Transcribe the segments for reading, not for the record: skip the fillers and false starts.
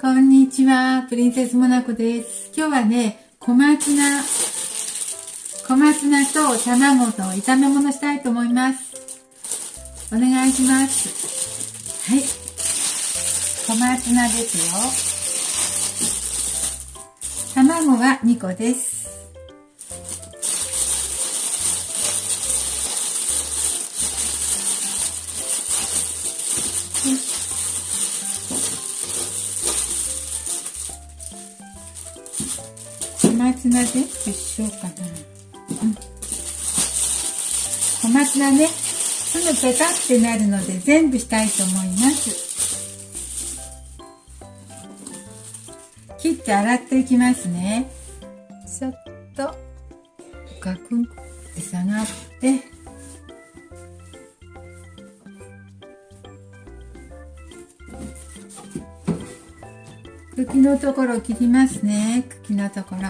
こんにちは、プリンセスモナコです。今日はね、小松菜と卵の炒め物したいと思います。お願いします。はい。小松菜ですよ。卵は2個です。小松菜で一緒かな。小松菜ね、すぐペタってなるので全部したいと思います。切って洗っていきますね。ちょっとガクンって下がって茎のところを切りますね。茎のところ。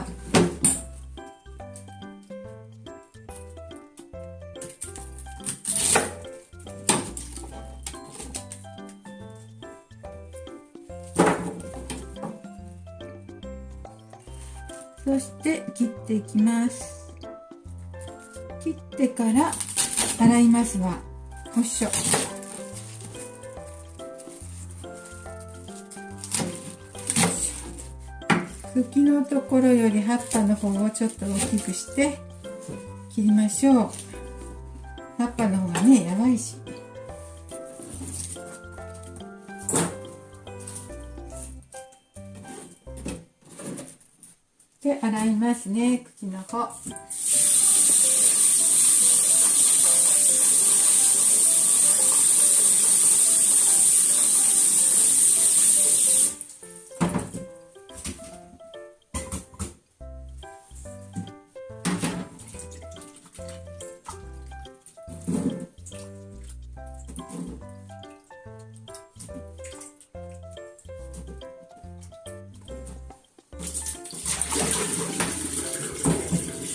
そして切っていきます。切ってから洗いますわ。よいしょ。茎のところより葉っぱの方をちょっと大きくして切りましょう。葉っぱの方がね、やばいし。で、洗いますね、茎の方。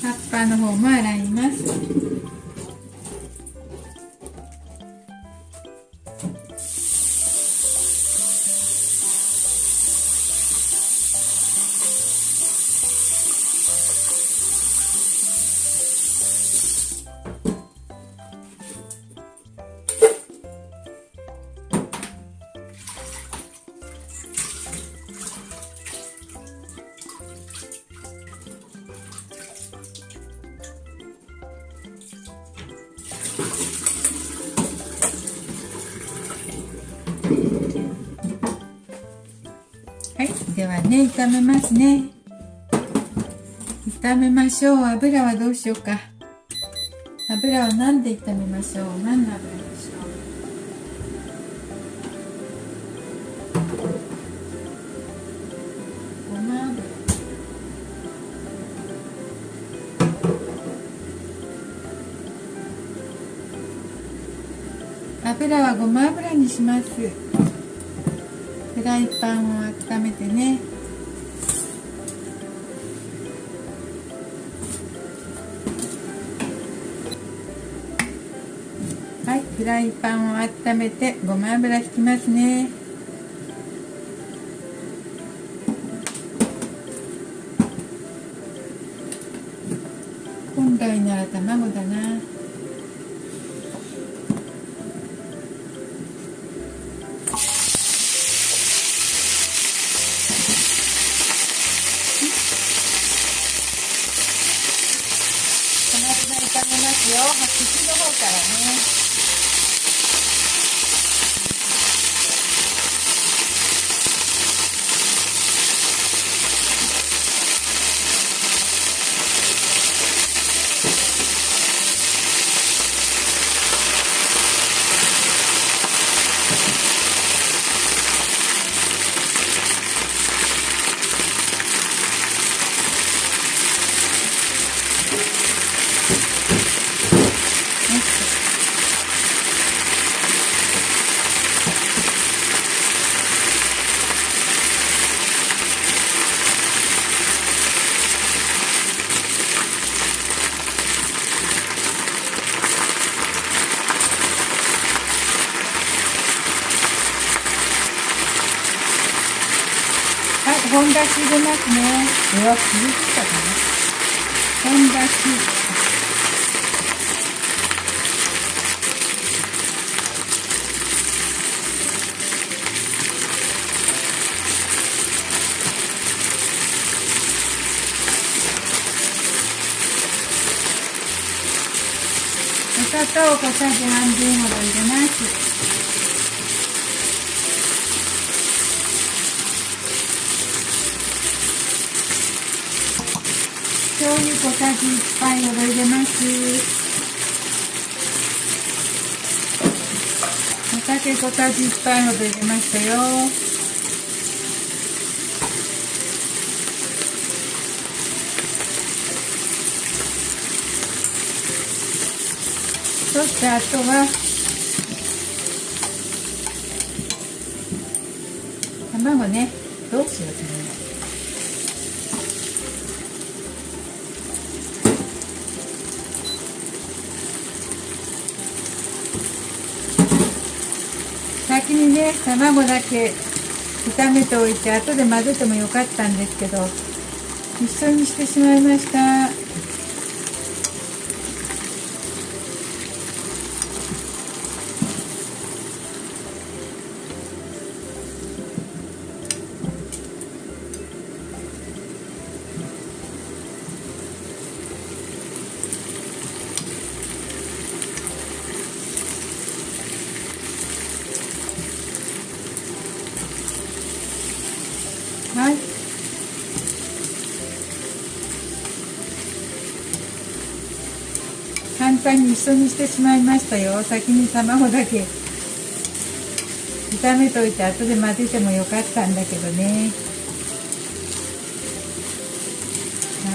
葉っぱの方も洗います。はい、ではね、炒めますね。炒めましょう。油はどうしようか。油は何で炒めましょう。何の油でしょう。ごま油。油はごま油にします。フライパンを温めてね。はい、フライパンを温めてごま油引きますね。本来なら卵だな。炒めますよ。茎の方からね。本だし入れますね。うわ、切り切ったか本だし。お砂糖小さじ半分ほど入れます。醤油小さじ1杯ほど入れます。お酒小さじ1杯ほど入れましたよ。そしてあとは卵ね。どうしようかな。先にね、卵だけ炒めておいて後で混ぜてもよかったんですけど、一緒にしてしまいました。はい。簡単に一緒にしてしまいましたよ。先に卵だけ炒めといて後で混ぜてもよかったんだけどね。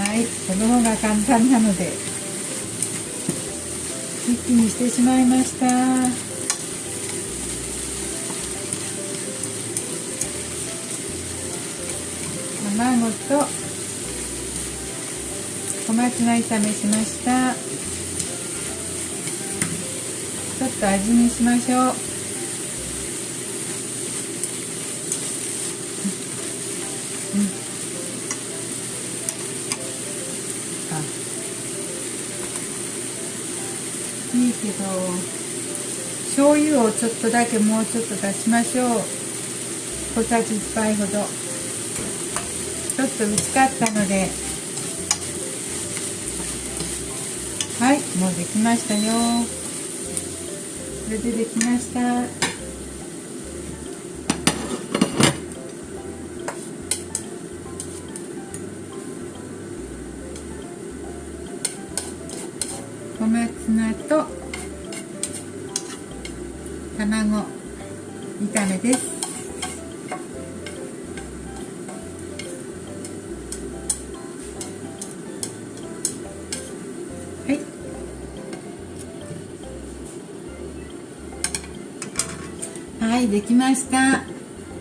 はい、この方が簡単なので一気にしてしまいました。卵と小松菜炒めしました。ちょっと味見しましょう。いいけど醤油をちょっとだけもうちょっと出しましょう。小さじ1杯ほど。ちょっと薄かったので、はい、もうできましたよ。これでできました。小松菜と卵炒めです。はい。はい、できました。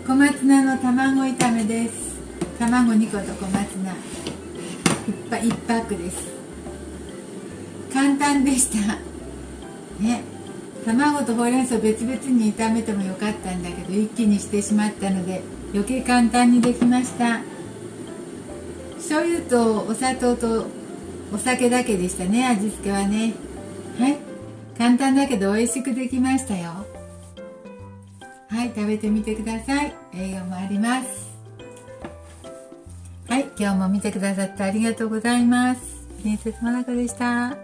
小松菜の卵炒めです。卵2個と小松菜1パックです。簡単でしたね。卵とほうれん草別々に炒めてもよかったんだけど、一気にしてしまったので余計簡単にできました。醤油とお砂糖とお酒だけでしたね、味付けはね。はい、簡単だけど美味しくできましたよ。はい、食べてみてください。栄養もあります。はい、今日も見てくださってありがとうございます。プリンセスモナカでした。